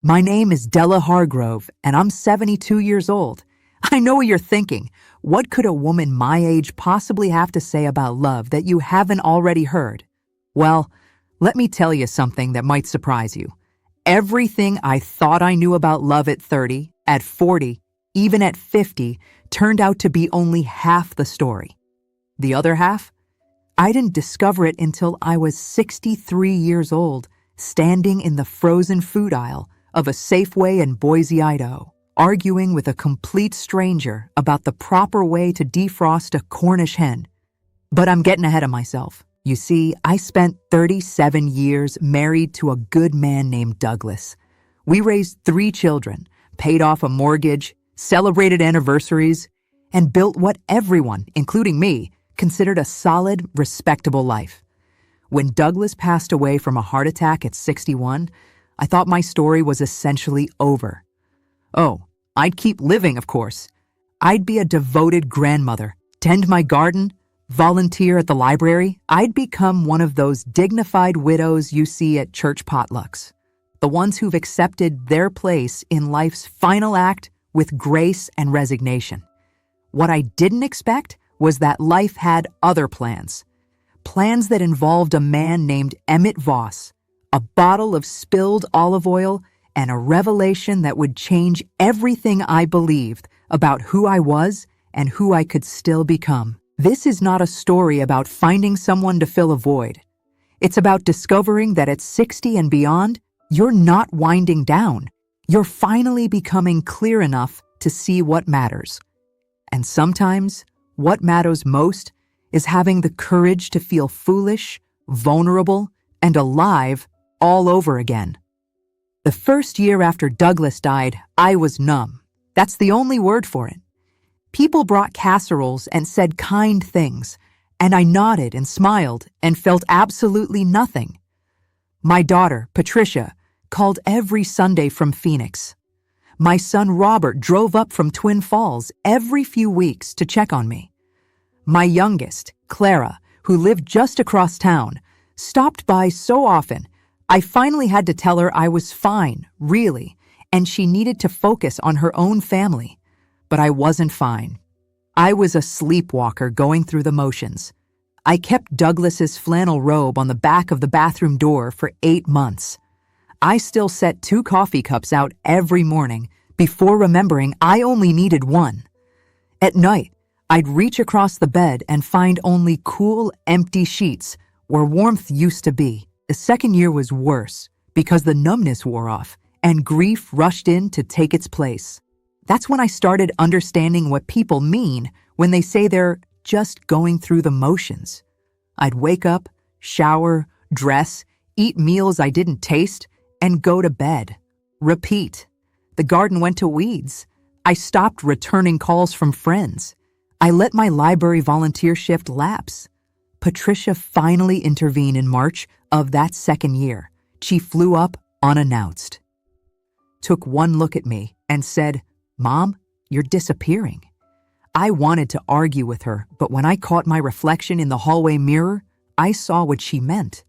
My name is Della Hargrove, and I'm 72 years old. I know what you're thinking. What could a woman my age possibly have to say about love that you haven't already heard? Well, let me tell you something that might surprise you. Everything I thought I knew about love at 30, at 40, even at 50, turned out to be only half the story. The other half? I didn't discover it until I was 63 years old, standing in the frozen food aisle of a Safeway in Boise, Idaho, arguing with a complete stranger about the proper way to defrost a Cornish hen. But I'm getting ahead of myself. You see, I spent 37 years married to a good man named Douglas. We raised 3 children, paid off a mortgage, celebrated anniversaries, and built what everyone, including me, considered a solid, respectable life. When Douglas passed away from a heart attack at 61, I thought my story was essentially over. Oh, I'd keep living, of course. I'd be a devoted grandmother, tend my garden, volunteer at the library. I'd become one of those dignified widows you see at church potlucks, the ones who've accepted their place in life's final act with grace and resignation. What I didn't expect was that life had other plans. Plans that involved a man named Emmett Voss, a bottle of spilled olive oil, and a revelation that would change everything I believed about who I was and who I could still become. This is not a story about finding someone to fill a void. It's about discovering that at 60 and beyond, you're not winding down. You're finally becoming clear enough to see what matters. And sometimes, what matters most is having the courage to feel foolish, vulnerable, and alive all over again. The first year after Douglas died, I was numb. That's the only word for it. People brought casseroles and said kind things, and I nodded and smiled and felt absolutely nothing. My daughter, Patricia, called every Sunday from Phoenix. My son Robert drove up from Twin Falls every few weeks to check on me. My youngest, Clara, who lived just across town, stopped by so often, I finally had to tell her I was fine, really, and she needed to focus on her own family. But I wasn't fine. I was a sleepwalker going through the motions. I kept Douglas's flannel robe on the back of the bathroom door for 8 months. I still set 2 coffee cups out every morning before remembering I only needed 1. At night, I'd reach across the bed and find only cool, empty sheets where warmth used to be. The second year was worse because the numbness wore off and grief rushed in to take its place. That's when I started understanding what people mean when they say they're just going through the motions. I'd wake up, shower, dress, eat meals I didn't taste, and go to bed. Repeat. The garden went to weeds. I stopped returning calls from friends. I let my library volunteer shift lapse. Patricia finally intervened in March of that second year. She flew up unannounced, took one look at me, and said, "Mom, you're disappearing." I wanted to argue with her, but when I caught my reflection in the hallway mirror, I saw what she meant.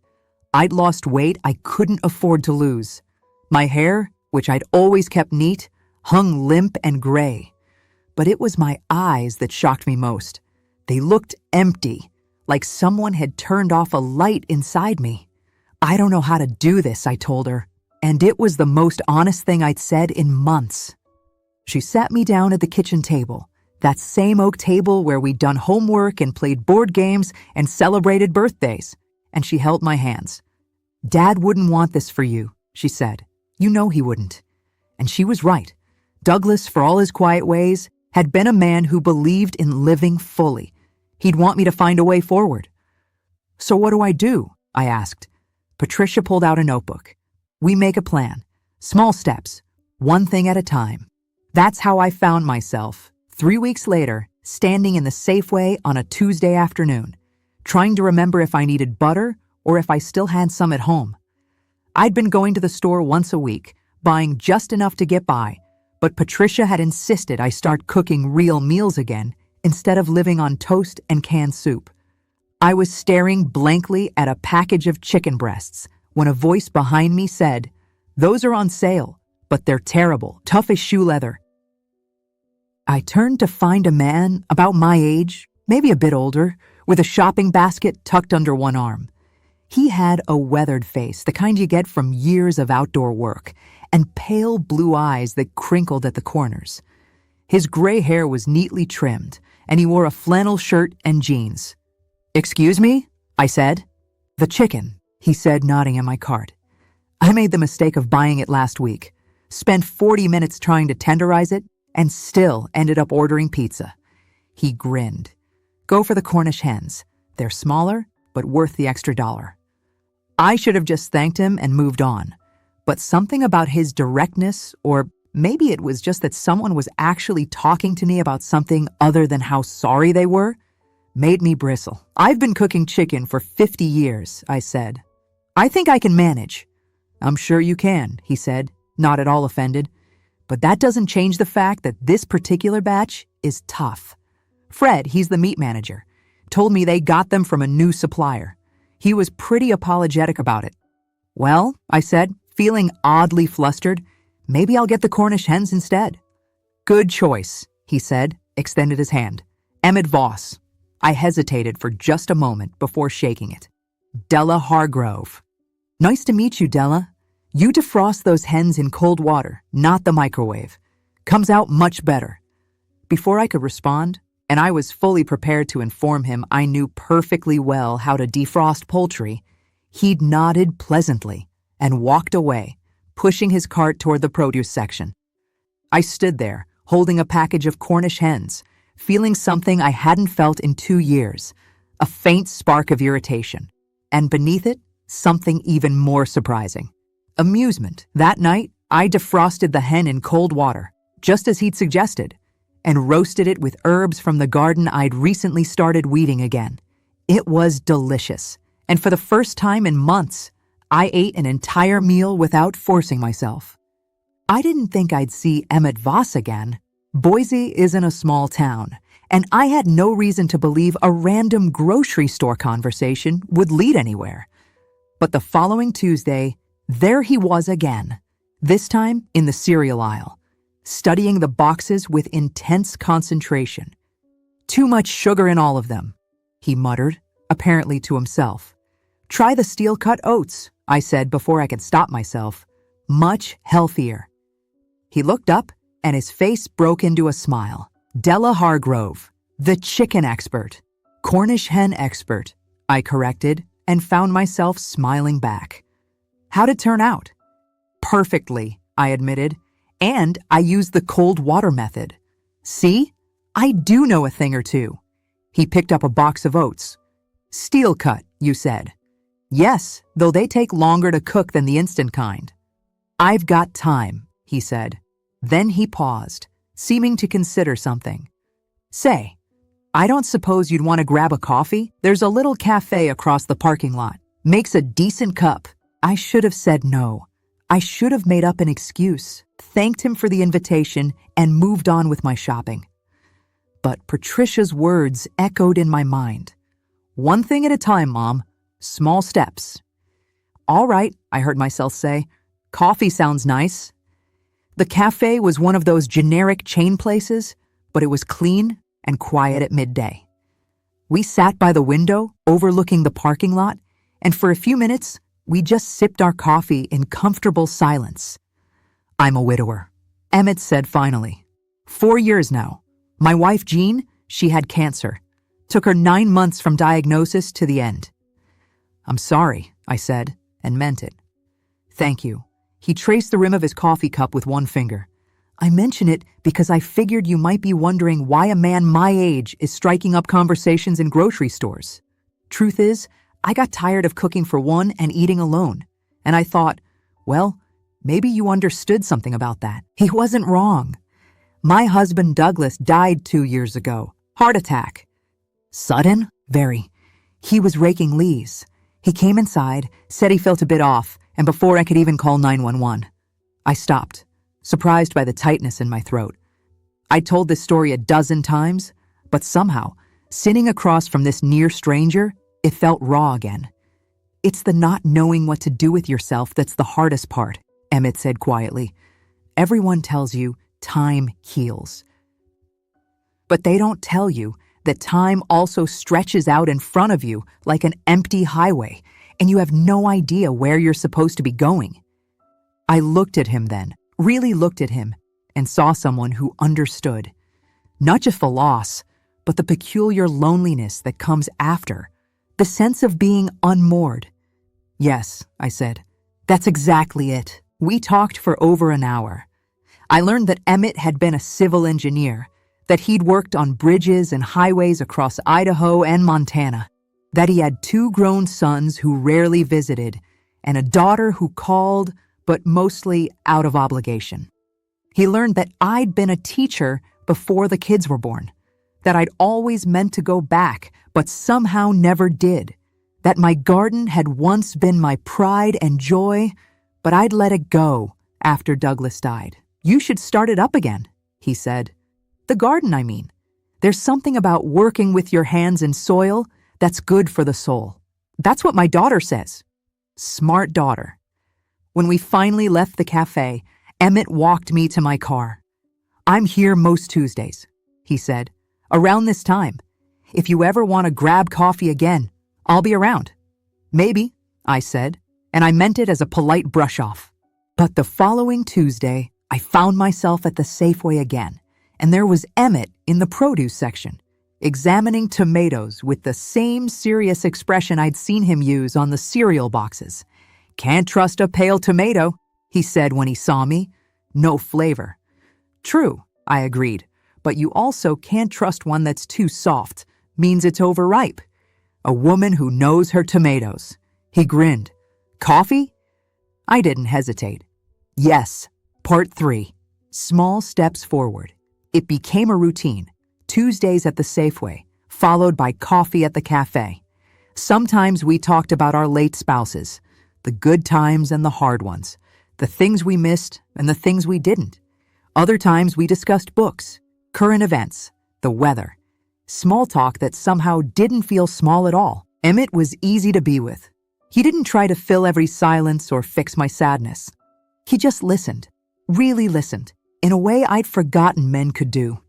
I'd lost weight I couldn't afford to lose. My hair, which I'd always kept neat, hung limp and gray. But it was my eyes that shocked me most. They looked empty, like someone had turned off a light inside me. "I don't know how to do this," I told her, and it was the most honest thing I'd said in months. She sat me down at the kitchen table, that same oak table where we'd done homework and played board games and celebrated birthdays, and she held my hands. "Dad wouldn't want this for you," she said. "You know he wouldn't." And she was right. Douglas, for all his quiet ways, had been a man who believed in living fully. He'd want me to find a way forward. "So what do I do?" I asked. Patricia pulled out a notebook. "We make a plan. Small steps, one thing at a time." That's how I found myself, 3 weeks later, standing in the Safeway on a Tuesday afternoon, trying to remember if I needed butter or if I still had some at home. I'd been going to the store once a week, buying just enough to get by, but Patricia had insisted I start cooking real meals again instead of living on toast and canned soup. I was staring blankly at a package of chicken breasts when a voice behind me said, "Those are on sale. but they're terrible, tough as shoe leather. I turned to find a man about my age, maybe a bit older, with a shopping basket tucked under one arm. He had a weathered face, the kind you get from years of outdoor work, and pale blue eyes that crinkled at the corners. His gray hair was neatly trimmed, and he wore a flannel shirt and jeans. "Excuse me?" I said. "The chicken," he said, nodding at my cart. I made the mistake of buying it last week, spent 40 minutes trying to tenderize it, and still ended up ordering pizza. He grinned. "Go for the Cornish hens. They're smaller, but worth the extra $1." I should have just thanked him and moved on. But something about his directness, or maybe it was just that someone was actually talking to me about something other than how sorry they were, made me bristle. "I've been cooking chicken for 50 years, I said. "I think I can manage." "I'm sure you can," he said, not at all offended. "But that doesn't change the fact that this particular batch is tough. Fred, he's the meat manager, told me they got them from a new supplier. He was pretty apologetic about it." "Well," I said, feeling oddly flustered, "maybe I'll get the Cornish hens instead." "Good choice," he said, extended his hand. "Emmett Voss." I hesitated for just a moment before shaking it. "Della Hargrove." "Nice to meet you, Della. You defrost those hens in cold water, not the microwave. Comes out much better." Before I could respond, and I was fully prepared to inform him I knew perfectly well how to defrost poultry, he'd nodded pleasantly and walked away, pushing his cart toward the produce section. I stood there, holding a package of Cornish hens, feeling something I hadn't felt in 2 years, a faint spark of irritation, and beneath it, something even more surprising. Amusement. That night, I defrosted the hen in cold water, just as he'd suggested, and roasted it with herbs from the garden I'd recently started weeding again. It was delicious, and for the first time in months, I ate an entire meal without forcing myself. I didn't think I'd see Emmett Voss again. Boise isn't a small town, and I had no reason to believe a random grocery store conversation would lead anywhere. But the following Tuesday, there he was again, this time in the cereal aisle, studying the boxes with intense concentration. "Too much sugar in all of them," he muttered, apparently to himself. "Try the steel-cut oats," I said before I could stop myself. "Much healthier." He looked up, and his face broke into a smile. "Della Hargrove, the chicken expert. Cornish hen expert," I corrected, and found myself smiling back. "How'd it turn out?" "Perfectly," I admitted, "and I used the cold water method. See? I do know a thing or two." He picked up a box of oats. "Steel cut, you said." "Yes, though they take longer to cook than the instant kind." "I've got time," he said. Then he paused, seeming to consider something. "Say, I don't suppose you'd want to grab a coffee? There's a little cafe across the parking lot. Makes a decent cup." I should have said no. I should have made up an excuse, thanked him for the invitation, and moved on with my shopping. But Patricia's words echoed in my mind. "One thing at a time, Mom. Small steps." "All right," I heard myself say. "Coffee sounds nice." The cafe was one of those generic chain places, but it was clean and quiet at midday. We sat by the window, overlooking the parking lot, and for a few minutes, we just sipped our coffee in comfortable silence. "I'm a widower," Emmett said finally. 4 years now. My wife, Jean, she had cancer. Took her 9 months from diagnosis to the end. "I'm sorry," I said, and meant it. "Thank you." He traced the rim of his coffee cup with one finger. "I mention it because I figured you might be wondering why a man my age is striking up conversations in grocery stores. Truth is, I got tired of cooking for one and eating alone, and I thought, well, maybe you understood something about that." He wasn't wrong. My husband Douglas died 2 years ago. Heart attack. Sudden? Very. He was raking leaves. He came inside, said he felt a bit off, and before I could even call 911. I stopped, surprised by the tightness in my throat. I'd told this story a dozen times, but somehow, sitting across from this near stranger, it felt raw again. "It's the not knowing what to do with yourself that's the hardest part," Emmett said quietly. Everyone tells you time heals. But they don't tell you that time also stretches out in front of you like an empty highway, and you have no idea where you're supposed to be going. I looked at him then, really looked at him, and saw someone who understood. Not just the loss, but the peculiar loneliness that comes after, the sense of being unmoored. Yes, I said, that's exactly it. We talked for over an hour. I learned that Emmett had been a civil engineer, that he'd worked on bridges and highways across Idaho and Montana, that he had 2 grown sons who rarely visited, and a daughter who called, but mostly out of obligation. He learned that I'd been a teacher before the kids were born, that I'd always meant to go back, but somehow never did, that my garden had once been my pride and joy, but I'd let it go after Douglas died. You should start it up again, he said. The garden, I mean. There's something about working with your hands in soil that's good for the soul. That's what my daughter says. Smart daughter. When we finally left the cafe, Emmett walked me to my car. I'm here most Tuesdays, he said, around this time. If you ever want to grab coffee again, I'll be around. Maybe, I said, and I meant it as a polite brush-off. But the following Tuesday, I found myself at the Safeway again, and there was Emmett in the produce section, examining tomatoes with the same serious expression I'd seen him use on the cereal boxes. Can't trust a pale tomato, he said when he saw me. No flavor. True, I agreed, but you also can't trust one that's too soft, means it's overripe. A woman who knows her tomatoes. He grinned. Coffee? I didn't hesitate. Yes. Part 3. Small steps forward. It became a routine. Tuesdays at the Safeway, followed by coffee at the cafe. Sometimes we talked about our late spouses, the good times and the hard ones, the things we missed and the things we didn't. Other times we discussed books, current events, the weather. Small talk that somehow didn't feel small at all. Emmett was easy to be with. He didn't try to fill every silence or fix my sadness. He just listened. Really listened, in a way I'd forgotten men could do.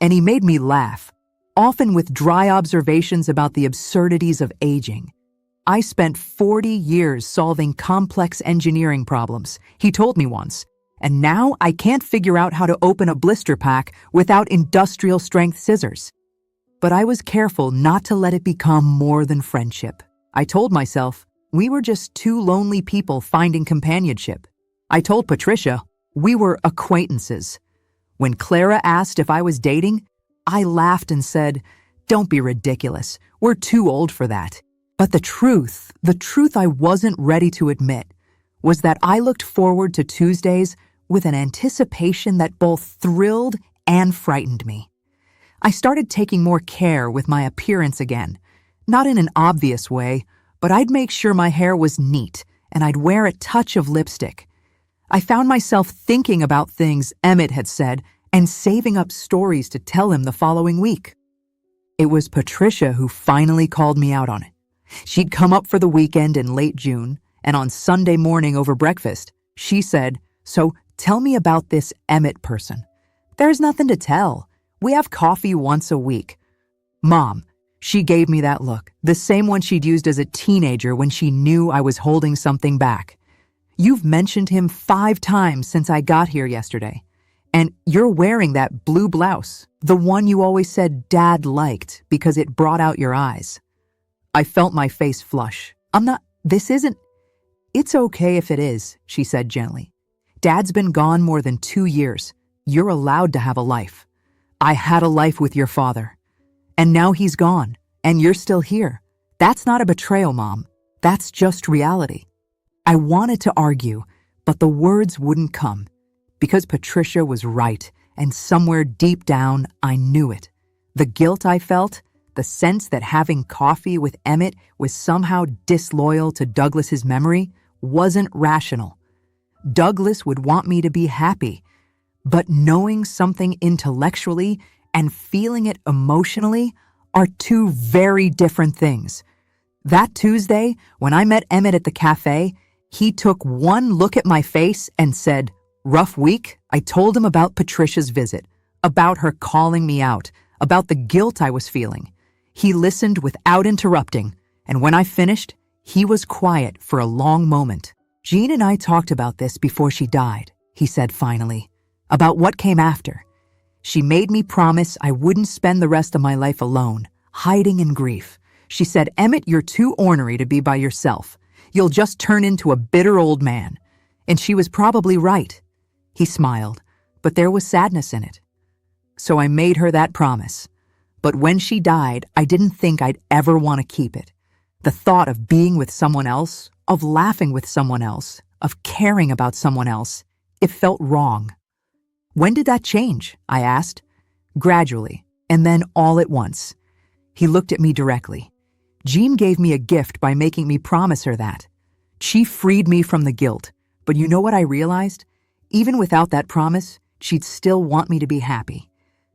And he made me laugh, often with dry observations about the absurdities of aging. I spent 40 years solving complex engineering problems, he told me once, and now I can't figure out how to open a blister pack without industrial-strength scissors. But I was careful not to let it become more than friendship. I told myself, we were just 2 lonely people finding companionship. I told Patricia, we were acquaintances. When Clara asked if I was dating, I laughed and said, don't be ridiculous. We're too old for that. But the truth I wasn't ready to admit, was that I looked forward to Tuesdays with an anticipation that both thrilled and frightened me. I started taking more care with my appearance again, not in an obvious way, but I'd make sure my hair was neat and I'd wear a touch of lipstick. I found myself thinking about things Emmett had said and saving up stories to tell him the following week. It was Patricia who finally called me out on it. She'd come up for the weekend in late June, and on Sunday morning over breakfast, she said, so tell me about this Emmett person. There's nothing to tell. We have coffee once a week. Mom, she gave me that look, the same one she'd used as a teenager when she knew I was holding something back. You've mentioned him 5 times since I got here yesterday. And you're wearing that blue blouse, the one you always said Dad liked because it brought out your eyes. I felt my face flush. It's okay if it is, she said gently. Dad's been gone more than 2 years. You're allowed to have a life. I had a life with your father. And now he's gone, and you're still here. That's not a betrayal, Mom. That's just reality. I wanted to argue, but the words wouldn't come, because Patricia was right, and somewhere deep down, I knew it. The guilt I felt, the sense that having coffee with Emmett was somehow disloyal to Douglas's memory, wasn't rational. Douglas would want me to be happy, but knowing something intellectually and feeling it emotionally are 2 very different things. That Tuesday, when I met Emmett at the cafe, he took one look at my face and said, Rough week? I told him about Patricia's visit, about her calling me out, about the guilt I was feeling. He listened without interrupting, and when I finished, he was quiet for a long moment. Jean and I talked about this before she died, he said finally, about what came after. She made me promise I wouldn't spend the rest of my life alone, hiding in grief. She said, Emmett, you're too ornery to be by yourself. You'll just turn into a bitter old man. And she was probably right. He smiled, but there was sadness in it. So I made her that promise. But when she died, I didn't think I'd ever want to keep it. The thought of being with someone else, of laughing with someone else, of caring about someone else, it felt wrong. When did that change? I asked. Gradually, and then all at once. He looked at me directly. Jean gave me a gift by making me promise her that. She freed me from the guilt. But you know what I realized? Even without that promise, she'd still want me to be happy.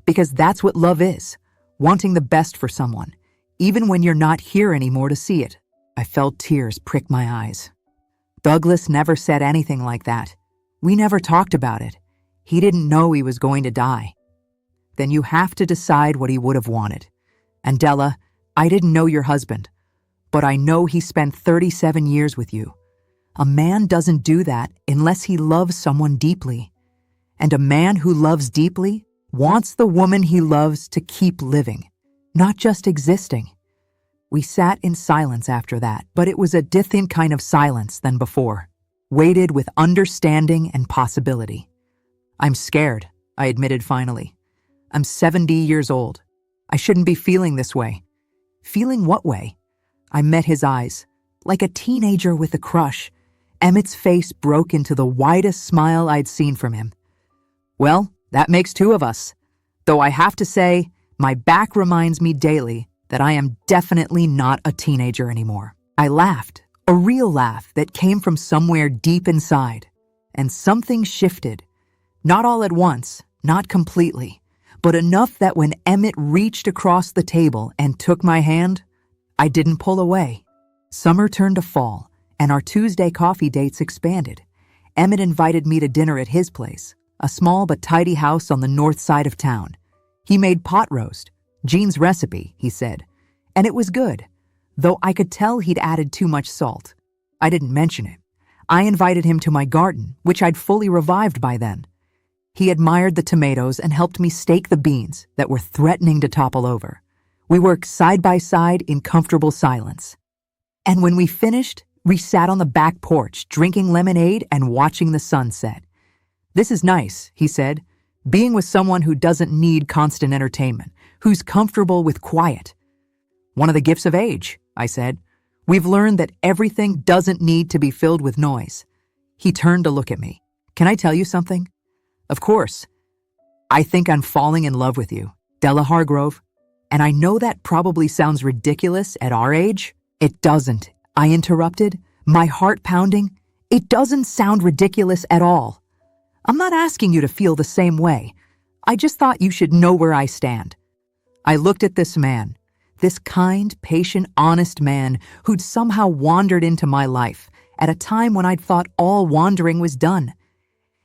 Because that's what love is, wanting the best for someone, even when you're not here anymore to see it. I felt tears prick my eyes. Douglas never said anything like that. We never talked about it. He didn't know he was going to die. Then you have to decide what he would have wanted. And Della, I didn't know your husband, but I know he spent 37 years with you. A man doesn't do that unless he loves someone deeply. And a man who loves deeply wants the woman he loves to keep living, not just existing. We sat in silence after that, but it was a different kind of silence than before, weighted with understanding and possibility. I'm scared, I admitted finally. I'm 70 years old. I shouldn't be feeling this way. Feeling what way? I met his eyes. Like a teenager with a crush, Emmett's face broke into the widest smile I'd seen from him. Well, that makes two of us. Though I have to say, my back reminds me daily that I am definitely not a teenager anymore. I laughed, a real laugh that came from somewhere deep inside. And something shifted. Not all at once, not completely, but enough that when Emmett reached across the table and took my hand, I didn't pull away. Summer turned to fall, and our Tuesday coffee dates expanded. Emmett invited me to dinner at his place, a small but tidy house on the north side of town. He made pot roast, Jean's recipe, he said, and it was good, though I could tell he'd added too much salt. I didn't mention it. I invited him to my garden, which I'd fully revived by then. He admired the tomatoes and helped me stake the beans that were threatening to topple over. We worked side by side in comfortable silence. And when we finished, we sat on the back porch, drinking lemonade and watching the sunset. This is nice, he said, being with someone who doesn't need constant entertainment, who's comfortable with quiet. One of the gifts of age, I said. We've learned that everything doesn't need to be filled with noise. He turned to look at me. Can I tell you something? Of course. I think I'm falling in love with you, Della Hargrove. And I know that probably sounds ridiculous at our age. It doesn't. I interrupted, my heart pounding. It doesn't sound ridiculous at all. I'm not asking you to feel the same way. I just thought you should know where I stand. I looked at this man, this kind, patient, honest man who'd somehow wandered into my life at a time when I'd thought all wandering was done.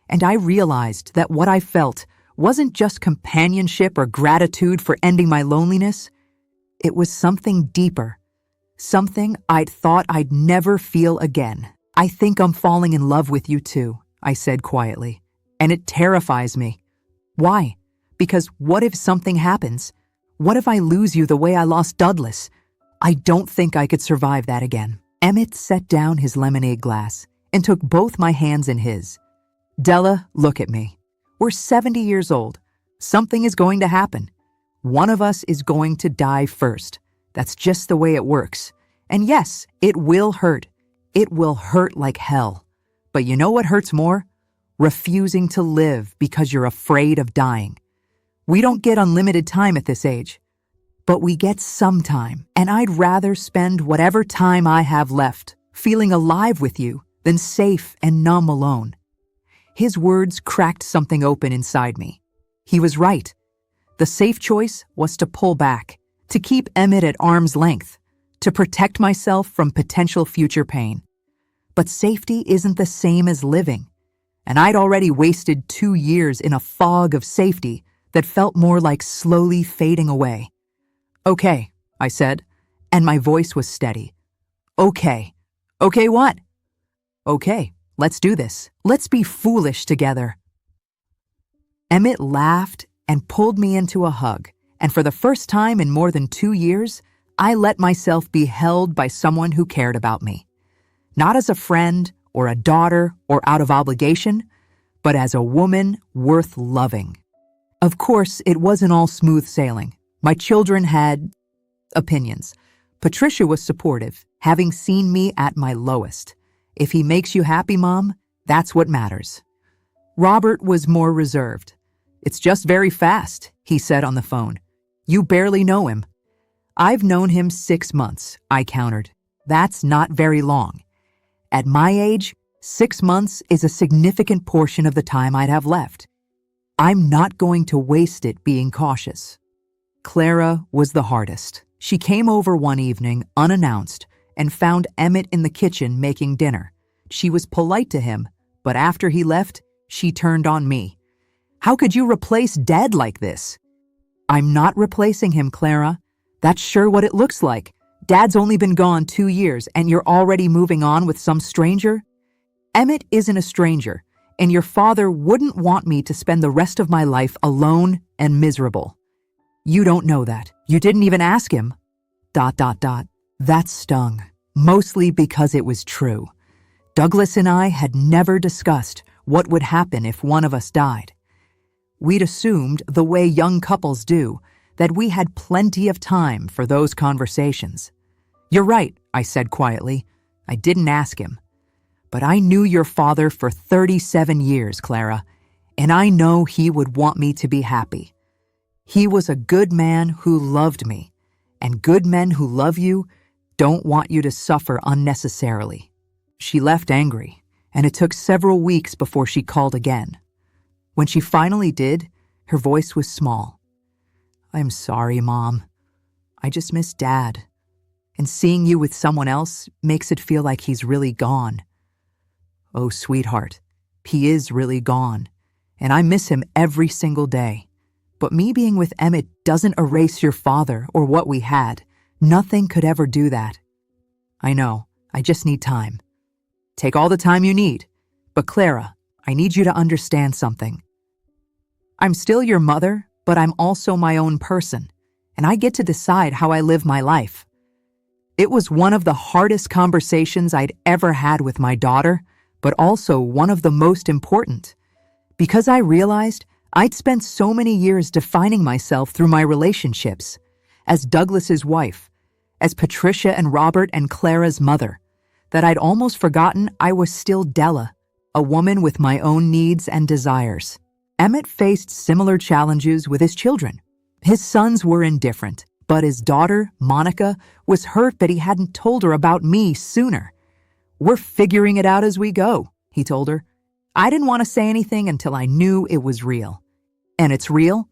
And I realized that what I felt wasn't just companionship or gratitude for ending my loneliness. It was something deeper. Something I'd thought I'd never feel again. I think I'm falling in love with you too, I said quietly. And it terrifies me. Why? Because what if something happens? What if I lose you the way I lost Douglas? I don't think I could survive that again. Emmett set down his lemonade glass and took both my hands in his. Della, look at me. We're 70 years old. Something is going to happen. One of us is going to die first. That's just the way it works. And yes, it will hurt. It will hurt like hell. But you know what hurts more? Refusing to live because you're afraid of dying. We don't get unlimited time at this age, but we get some time. And I'd rather spend whatever time I have left feeling alive with you than safe and numb alone. His words cracked something open inside me. He was right. The safe choice was to pull back, to keep Emmett at arm's length, to protect myself from potential future pain. But safety isn't the same as living. and I'd already wasted 2 years in a fog of safety that felt more like slowly fading away. "Okay," I said, and my voice was steady. "Okay. Okay what?" "Okay, let's do this. Let's be foolish together." Emmett laughed and pulled me into a hug, and for the first time in more than 2 years, I let myself be held by someone who cared about me. Not as a friend or a daughter or out of obligation, but as a woman worth loving. Of course, it wasn't all smooth sailing. My children had opinions. Patricia was supportive, having seen me at my lowest. "If he makes you happy, Mom, that's what matters." Robert was more reserved. "It's just very fast," he said on the phone. "You barely know him." "I've known him 6 months," I countered. "That's not very long. At my age, 6 months is a significant portion of the time I'd have left. I'm not going to waste it being cautious." Clara was the hardest. She came over one evening, unannounced, and found Emmett in the kitchen making dinner. She was polite to him, but after he left, she turned on me. "How could you replace Dad like this?" "I'm not replacing him, Clara. That's sure what it looks like. Dad's only been gone 2 years, and you're already moving on with some stranger?" "Emmett isn't a stranger, and your father wouldn't want me to spend the rest of my life alone and miserable." "You don't know that. You didn't even ask him." ... That stung, mostly because it was true. Douglas and I had never discussed what would happen if one of us died. We'd assumed, the way young couples do, that we had plenty of time for those conversations. "You're right," I said quietly. "I didn't ask him. But I knew your father for 37 years, Clara, and I know he would want me to be happy. He was a good man who loved me, and good men who love you don't want you to suffer unnecessarily." She left angry, and it took several weeks before she called again. When she finally did, her voice was small. "I'm sorry, Mom. I just miss Dad. And seeing you with someone else makes it feel like he's really gone." "Oh, sweetheart, he is really gone, and I miss him every single day. But me being with Emmett doesn't erase your father or what we had. Nothing could ever do that." "I know. I just need time." "Take all the time you need. But Clara, I need you to understand something. I'm still your mother, but I'm also my own person, and I get to decide how I live my life." It was one of the hardest conversations I'd ever had with my daughter, but also one of the most important, because I realized I'd spent so many years defining myself through my relationships, as Douglas's wife, as Patricia and Robert and Clara's mother, that I'd almost forgotten I was still Della, a woman with my own needs and desires. Emmett faced similar challenges with his children. His sons were indifferent, but his daughter, Monica, was hurt that he hadn't told her about me sooner. "We're figuring it out as we go," he told her. "I didn't want to say anything until I knew it was real." "And it's real?"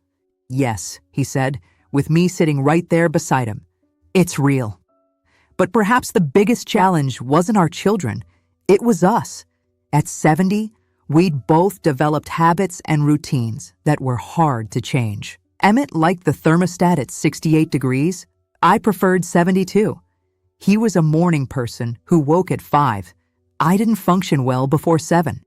"Yes," he said, with me sitting right there beside him. "It's real." But perhaps the biggest challenge wasn't our children, it was us. At 70, we'd both developed habits and routines that were hard to change. Emmett liked the thermostat at 68 degrees. I preferred 72. He was a morning person who woke at 5. I didn't function well before 7.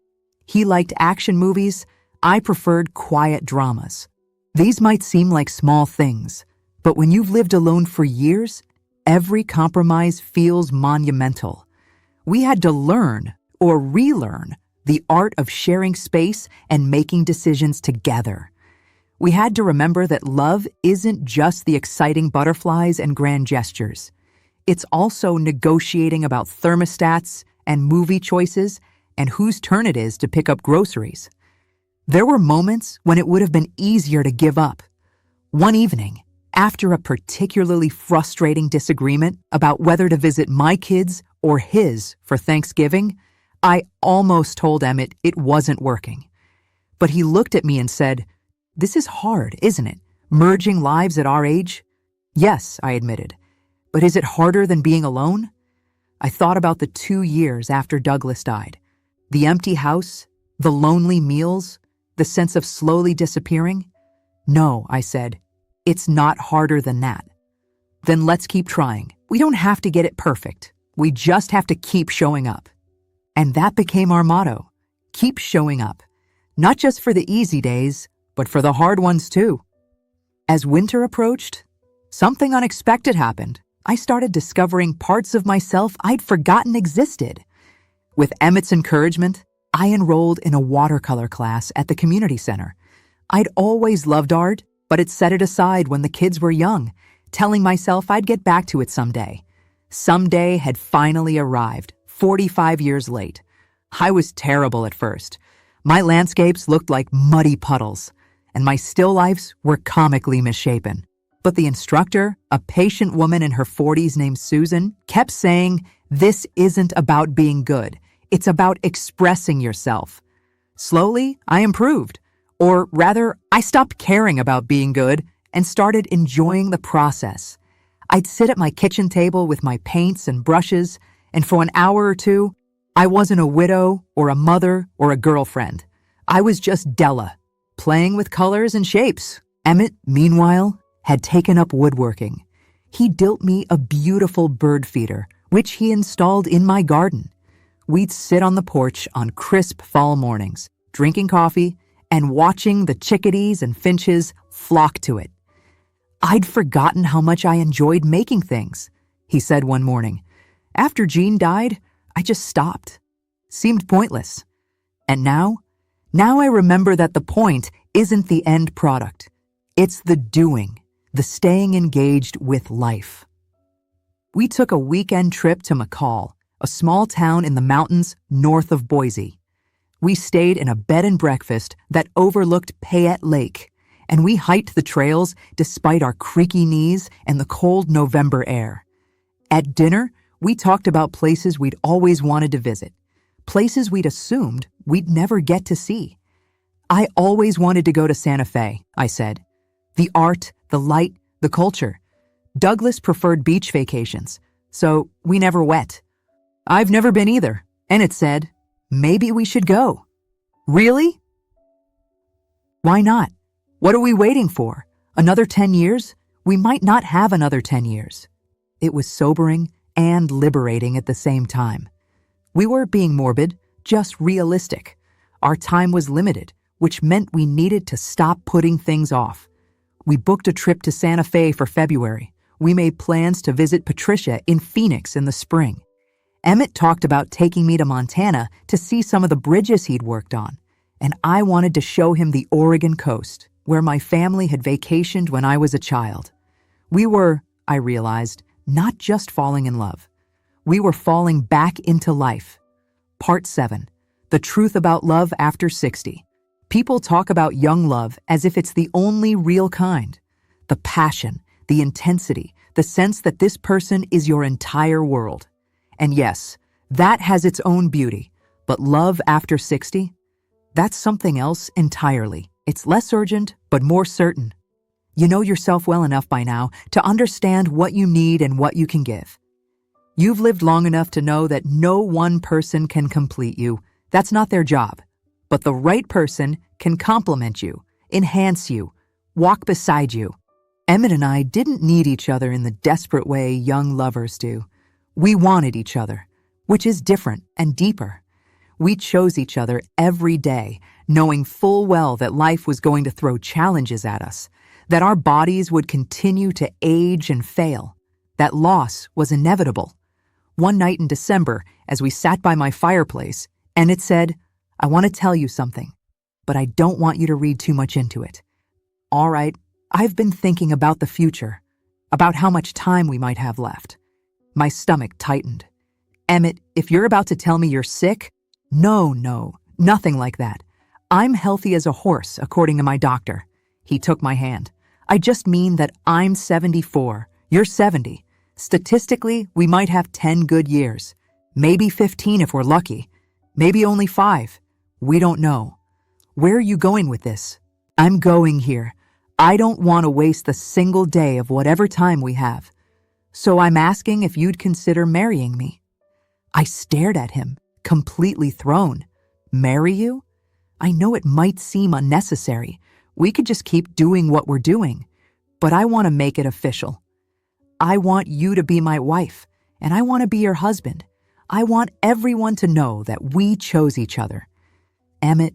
He liked action movies. I preferred quiet dramas. These might seem like small things, but when you've lived alone for years, every compromise feels monumental. We had to learn or relearn the art of sharing space and making decisions together. We had to remember that love isn't just the exciting butterflies and grand gestures. It's also negotiating about thermostats and movie choices and whose turn it is to pick up groceries. There were moments when it would have been easier to give up. One evening, after a particularly frustrating disagreement about whether to visit my kids or his for Thanksgiving, I almost told Emmett it wasn't working. But he looked at me and said, "This is hard, isn't it? Merging lives at our age?" "Yes," I admitted. "But is it harder than being alone?" I thought about the 2 years after Douglas died. The empty house, The lonely meals? The sense of slowly disappearing? No, I said. It's not harder than that. Then let's keep trying. We don't have to get it perfect. We just have to keep showing up. And that became our motto. Keep showing up. Not just for the easy days, but for the hard ones too. As winter approached, something unexpected happened. I started discovering parts of myself I'd forgotten existed. With Emmett's encouragement, I enrolled in a watercolor class at the community center. I'd always loved art, but had set it aside when the kids were young, telling myself I'd get back to it someday. Someday had finally arrived, 45 years late. I was terrible at first. My landscapes looked like muddy puddles, and my still lifes were comically misshapen. But the instructor, a patient woman in her 40s named Susan, kept saying, "This isn't about being good. It's about expressing yourself." Slowly, I improved. Or rather, I stopped caring about being good and started enjoying the process. I'd sit at my kitchen table with my paints and brushes, and for an hour or two, I wasn't a widow or a mother or a girlfriend. I was just Della, playing with colors and shapes. Emmett, meanwhile, had taken up woodworking. He built me a beautiful bird feeder, which he installed in my garden. We'd sit on the porch on crisp fall mornings, drinking coffee and watching the chickadees and finches flock to it. "I'd forgotten how much I enjoyed making things," he said one morning. "After Jean died, I just stopped. Seemed pointless. And now I remember that the point isn't the end product. It's the doing, the staying engaged with life." We took a weekend trip to McCall, a small town in the mountains north of Boise. We stayed in a bed and breakfast that overlooked Payette Lake, and we hiked the trails despite our creaky knees and the cold November air. At dinner, we talked about places we'd always wanted to visit, places we'd assumed we'd never get to see. "I always wanted to go to Santa Fe," I said. "The art, the light, the culture." Douglas preferred beach vacations, so we never went. "I've never been either," Emmett said. "Maybe we should go." "Really?" "Why not? What are we waiting for? Another 10 years? We might not have another 10 years. It was sobering and liberating at the same time. We weren't being morbid, just realistic. Our time was limited, which meant we needed to stop putting things off. We booked a trip to Santa Fe for February. We made plans to visit Patricia in Phoenix in the spring. Emmett talked about taking me to Montana to see some of the bridges he'd worked on, and I wanted to show him the Oregon coast, where my family had vacationed when I was a child. We were, I realized, not just falling in love. We were falling back into life. Part 7. The Truth About Love After 60. People talk about young love as if it's the only real kind. The passion, the intensity, the sense that this person is your entire world. And yes, that has its own beauty, but love after 60? That's something else entirely. It's less urgent, but more certain. You know yourself well enough by now to understand what you need and what you can give. You've lived long enough to know that no one person can complete you. That's not their job. But the right person can complement you, enhance you, walk beside you. Emmett and I didn't need each other in the desperate way young lovers do. We wanted each other, which is different and deeper. We chose each other every day, knowing full well that life was going to throw challenges at us, that our bodies would continue to age and fail, that loss was inevitable. One night in December, as we sat by my fireplace, Emmett said, "I want to tell you something, but I don't want you to read too much into it." "All right, I've been thinking about the future, about how much time we might have left." My stomach tightened. "Emmett, if you're about to tell me you're sick, no, nothing like that. I'm healthy as a horse, according to my doctor." He took my hand. "I just mean that I'm 74, you're 70. Statistically, we might have 10 good years. Maybe 15 if we're lucky. Maybe only 5. We don't know. Where are you going with this?" "I'm going here. I don't want to waste a single day of whatever time we have. So I'm asking if you'd consider marrying me." I stared at him, completely thrown. "Marry you?" I know it might seem unnecessary. We could just keep doing what we're doing. But I want to make it official. I want you to be my wife, and I want to be your husband. I want everyone to know that we chose each other. Emmett,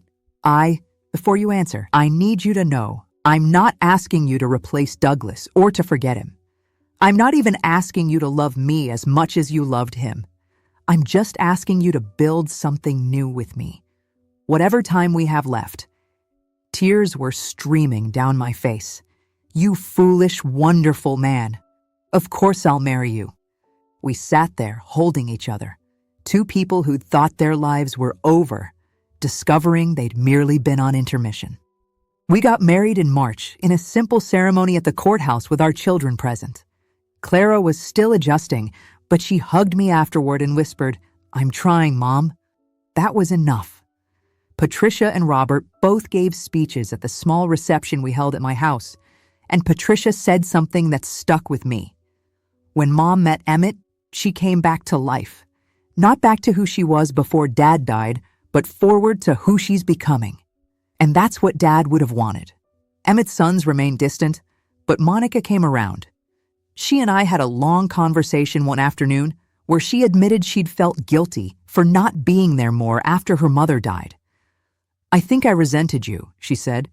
before you answer, I need you to know I'm not asking you to replace Douglas or to forget him. I'm not even asking you to love me as much as you loved him. I'm just asking you to build something new with me. Whatever time we have left. Tears were streaming down my face. You foolish, wonderful man. Of course I'll marry you. We sat there holding each other. Two people who'd thought their lives were over, discovering they'd merely been on intermission. We got married in March in a simple ceremony at the courthouse with our children present. Clara was still adjusting, but she hugged me afterward and whispered, "I'm trying, Mom." That was enough. Patricia and Robert both gave speeches at the small reception we held at my house, and Patricia said something that stuck with me. When Mom met Emmett, she came back to life. Not back to who she was before Dad died, but forward to who she's becoming. And that's what Dad would have wanted. Emmett's sons remained distant, but Monica came around. She and I had a long conversation one afternoon where she admitted she'd felt guilty for not being there more after her mother died. "I think I resented you," she said,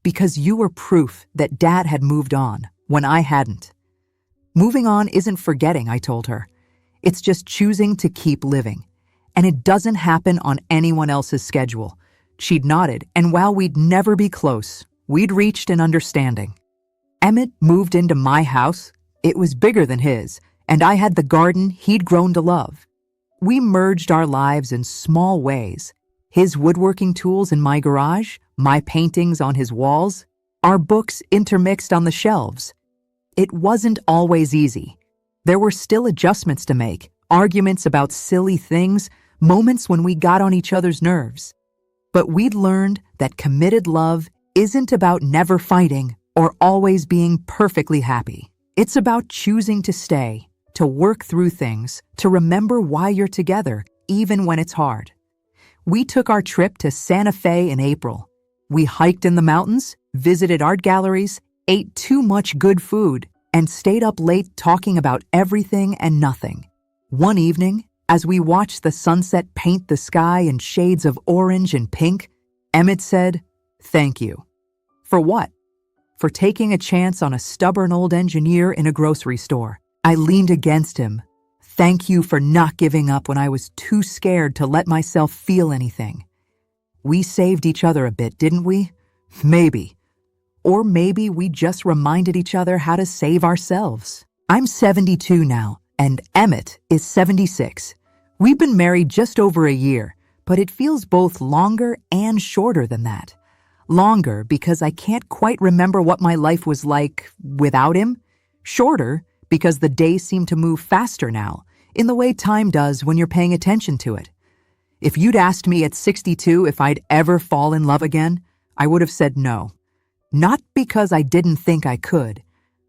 "because you were proof that Dad had moved on when I hadn't." Moving on isn't forgetting, I told her. It's just choosing to keep living. And it doesn't happen on anyone else's schedule. She'd nodded, and while we'd never be close, we'd reached an understanding. Emmett moved into my house. It was bigger than his, and I had the garden he'd grown to love. We merged our lives in small ways. His woodworking tools in my garage, my paintings on his walls, our books intermixed on the shelves. It wasn't always easy. There were still adjustments to make, arguments about silly things, moments when we got on each other's nerves. But we'd learned that committed love isn't about never fighting or always being perfectly happy. It's about choosing to stay, to work through things, to remember why you're together, even when it's hard. We took our trip to Santa Fe in April. We hiked in the mountains, visited art galleries, ate too much good food, and stayed up late talking about everything and nothing. One evening, as we watched the sunset paint the sky in shades of orange and pink, Emmett said, "Thank you." For what? For taking a chance on a stubborn old engineer in a grocery store. I leaned against him. "Thank you for not giving up when I was too scared to let myself feel anything." We saved each other a bit, didn't we? Maybe. Or maybe we just reminded each other how to save ourselves. I'm 72 now, and Emmett is 76. We've been married just over a year, but it feels both longer and shorter than that. Longer because I can't quite remember what my life was like without him. Shorter because the days seem to move faster now, in the way time does when you're paying attention to it. If you'd asked me at 62 if I'd ever fall in love again, I would have said no. Not because I didn't think I could,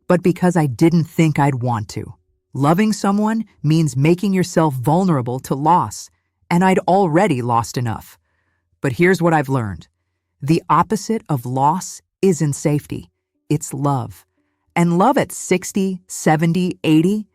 but because I didn't think I'd want to. Loving someone means making yourself vulnerable to loss, and I'd already lost enough. But here's what I've learned. The opposite of loss isn't safety. It's love. And love at 60, 70, 80,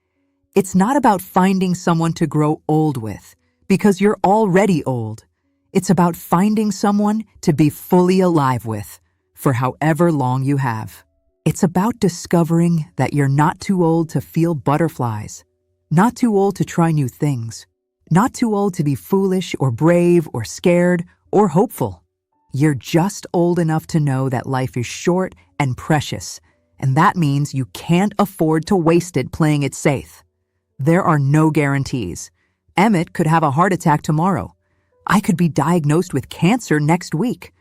it's not about finding someone to grow old with, because you're already old. It's about finding someone to be fully alive with, for however long you have. It's about discovering that you're not too old to feel butterflies, not too old to try new things, not too old to be foolish or brave or scared or hopeful. You're just old enough to know that life is short and precious, and that means you can't afford to waste it playing it safe. There are no guarantees. Emmett could have a heart attack tomorrow. I could be diagnosed with cancer next week.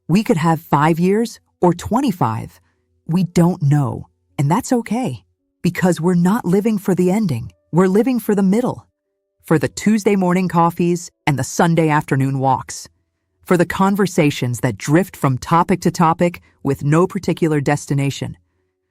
We could have 5 years or 25. We don't know, and that's okay, because we're not living for the ending. We're living for the middle, for the Tuesday morning coffees and the Sunday afternoon walks, for the conversations that drift from topic to topic with no particular destination,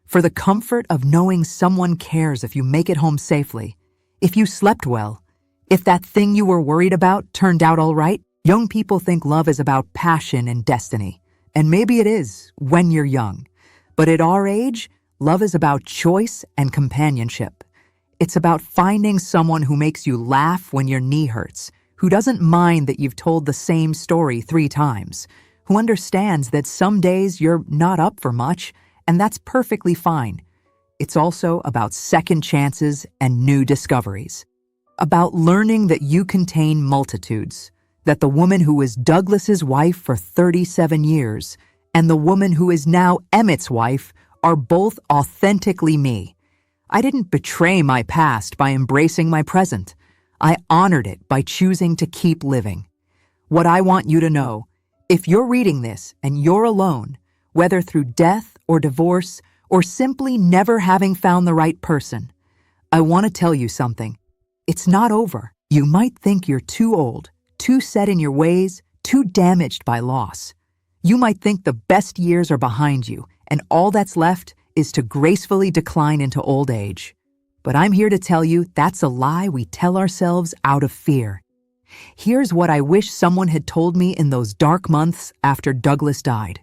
for the comfort of knowing someone cares if you make it home safely, if you slept well, if that thing you were worried about turned out all right. Young people think love is about passion and destiny, and maybe it is when you're young. But at our age, love is about choice and companionship. It's about finding someone who makes you laugh when your knee hurts, who doesn't mind that you've told the same story 3 times, who understands that some days you're not up for much, and that's perfectly fine. It's also about second chances and new discoveries. About learning that you contain multitudes, that the woman who was Douglas's wife for 37 years and the woman who is now Emmett's wife are both authentically me. I didn't betray my past by embracing my present. I honored it by choosing to keep living. What I want you to know, if you're reading this and you're alone, whether through death or divorce or simply never having found the right person, I want to tell you something. It's not over. You might think you're too old, too set in your ways, too damaged by loss. You might think the best years are behind you and all that's left is to gracefully decline into old age. But I'm here to tell you that's a lie we tell ourselves out of fear. Here's what I wish someone had told me in those dark months after Douglas died.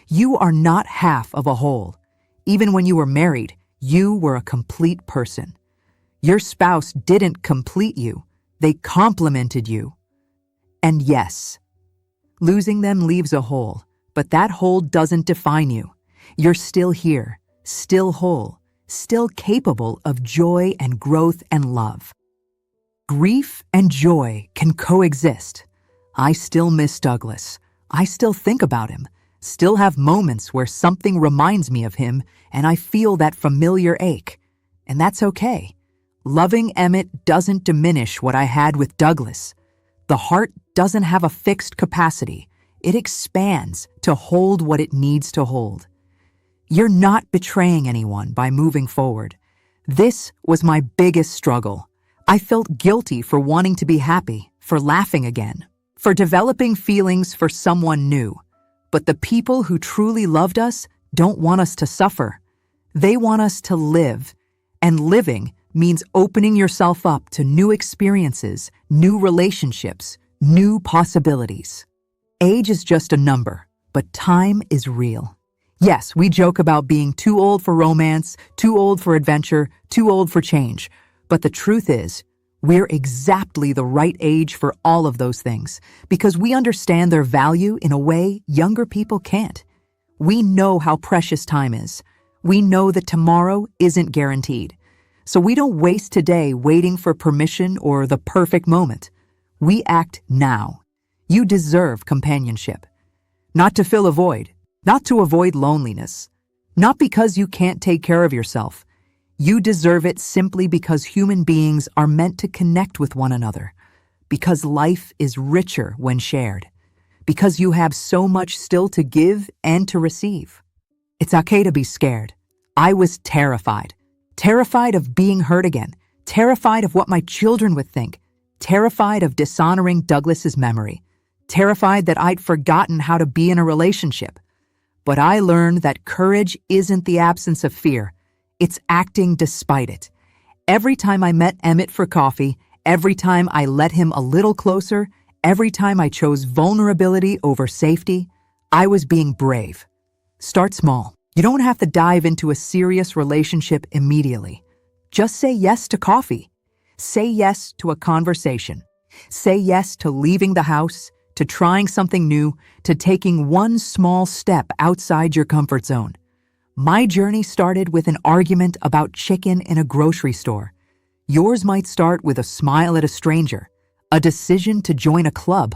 You are not half of a whole. Even when you were married, you were a complete person. Your spouse didn't complete you. They complemented you. And yes, losing them leaves a hole, but that hole doesn't define you. You're still here, still whole, still capable of joy and growth and love. Grief and joy can coexist. I still miss Douglas. I still think about him, still have moments where something reminds me of him and I feel that familiar ache. And that's okay. Loving Emmett doesn't diminish what I had with Douglas. The heart doesn't have a fixed capacity. It expands to hold what it needs to hold. You're not betraying anyone by moving forward. This was my biggest struggle. I felt guilty for wanting to be happy, for laughing again, for developing feelings for someone new. But the people who truly loved us don't want us to suffer. They want us to live. And living means opening yourself up to new experiences, new relationships, new possibilities. Age is just a number, but time is real. Yes, we joke about being too old for romance, too old for adventure, too old for change. But the truth is, we're exactly the right age for all of those things because we understand their value in a way younger people can't. We know how precious time is. We know that tomorrow isn't guaranteed. So we don't waste today waiting for permission or the perfect moment. We act now. You deserve companionship. Not to fill a void, not to avoid loneliness, not because you can't take care of yourself. You deserve it simply because human beings are meant to connect with one another, because life is richer when shared, because you have so much still to give and to receive. It's okay to be scared. I was terrified. Terrified of being hurt again, terrified of what my children would think, terrified of dishonoring Douglas's memory, terrified that I'd forgotten how to be in a relationship. But I learned that courage isn't the absence of fear. It's acting despite it. Every time I met Emmett for coffee, every time I let him a little closer, every time I chose vulnerability over safety, I was being brave. Start small. You don't have to dive into a serious relationship immediately. Just say yes to coffee. Say yes to a conversation. Say yes to leaving the house, to trying something new, to taking one small step outside your comfort zone. My journey started with an argument about chicken in a grocery store. Yours might start with a smile at a stranger, a decision to join a club,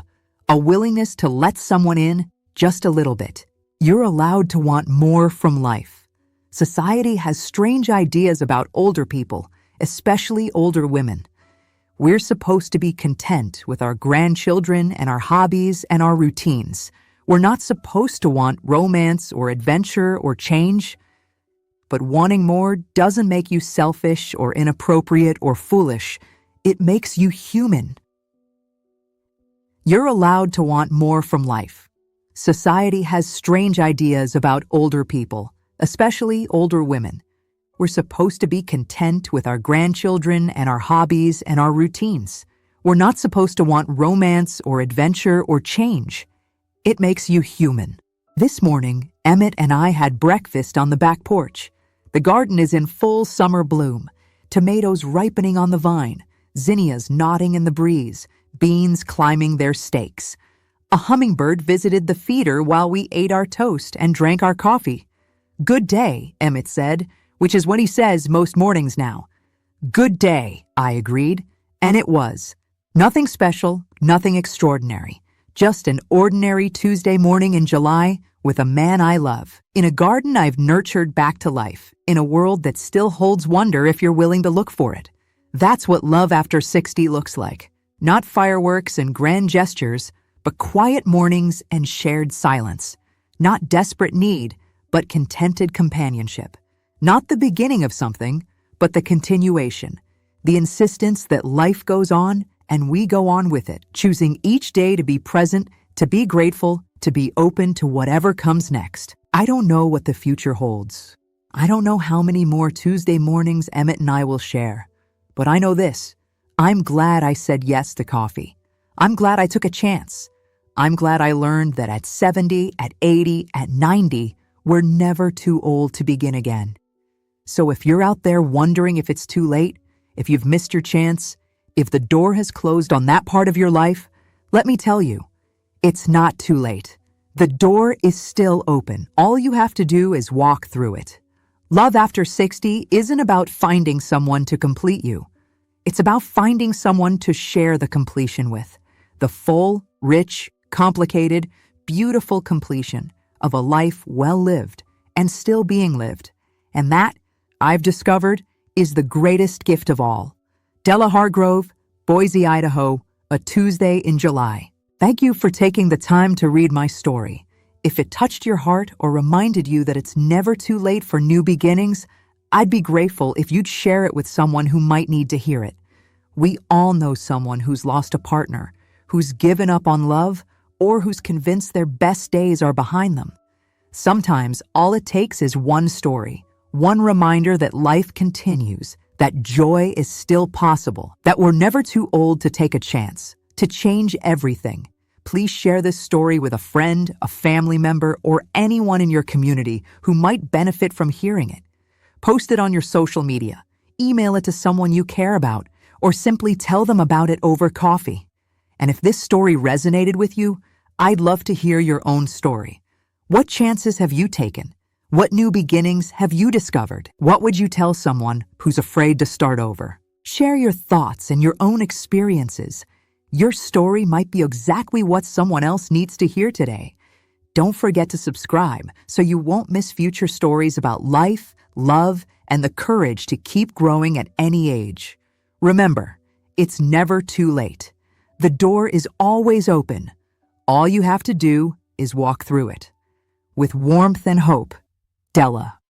a willingness to let someone in just a little bit. You're allowed to want more from life. Society has strange ideas about older people, especially older women. We're supposed to be content with our grandchildren and our hobbies and our routines. We're not supposed to want romance or adventure or change. But wanting more doesn't make you selfish or inappropriate or foolish. It makes you human. You're allowed to want more from life. Society has strange ideas about older people, especially older women. We're supposed to be content with our grandchildren and our hobbies and our routines. We're not supposed to want romance or adventure or change. It makes you human. This morning, Emmett and I had breakfast on the back porch. The garden is in full summer bloom. Tomatoes ripening on the vine, zinnias nodding in the breeze, beans climbing their stakes. A hummingbird visited the feeder while we ate our toast and drank our coffee. "Good day," Emmett said, which is what he says most mornings now. "Good day," I agreed, and it was. Nothing special, nothing extraordinary. Just an ordinary Tuesday morning in July with a man I love, in a garden I've nurtured back to life, in a world that still holds wonder if you're willing to look for it. That's what love after 60 looks like. Not fireworks and grand gestures, but quiet mornings and shared silence. Not desperate need, but contented companionship. Not the beginning of something, but the continuation. The insistence that life goes on and we go on with it, choosing each day to be present, to be grateful, to be open to whatever comes next. I don't know what the future holds. I don't know how many more Tuesday mornings Emmett and I will share. But I know this. I'm glad I said yes to coffee. I'm glad I took a chance. I'm glad I learned that at 70, at 80, at 90, we're never too old to begin again. So if you're out there wondering if it's too late, if you've missed your chance, if the door has closed on that part of your life, let me tell you, it's not too late. The door is still open. All you have to do is walk through it. Love after 60 isn't about finding someone to complete you. It's about finding someone to share the completion with. The full, rich, complicated, beautiful completion of a life well lived and still being lived. And that, I've discovered, is the greatest gift of all. Della Hargrove, Boise, Idaho, a Tuesday in July. Thank you for taking the time to read my story. If it touched your heart or reminded you that it's never too late for new beginnings, I'd be grateful if you'd share it with someone who might need to hear it. We all know someone who's lost a partner, who's given up on love, or who's convinced their best days are behind them. Sometimes all it takes is one story, one reminder that life continues, that joy is still possible, that we're never too old to take a chance, to change everything. Please share this story with a friend, a family member, or anyone in your community who might benefit from hearing it. Post it on your social media, email it to someone you care about, or simply tell them about it over coffee. And if this story resonated with you, I'd love to hear your own story. What chances have you taken? What new beginnings have you discovered? What would you tell someone who's afraid to start over? Share your thoughts and your own experiences. Your story might be exactly what someone else needs to hear today. Don't forget to subscribe so you won't miss future stories about life, love, and the courage to keep growing at any age. Remember, it's never too late. The door is always open. All you have to do is walk through it. With warmth and hope, Della.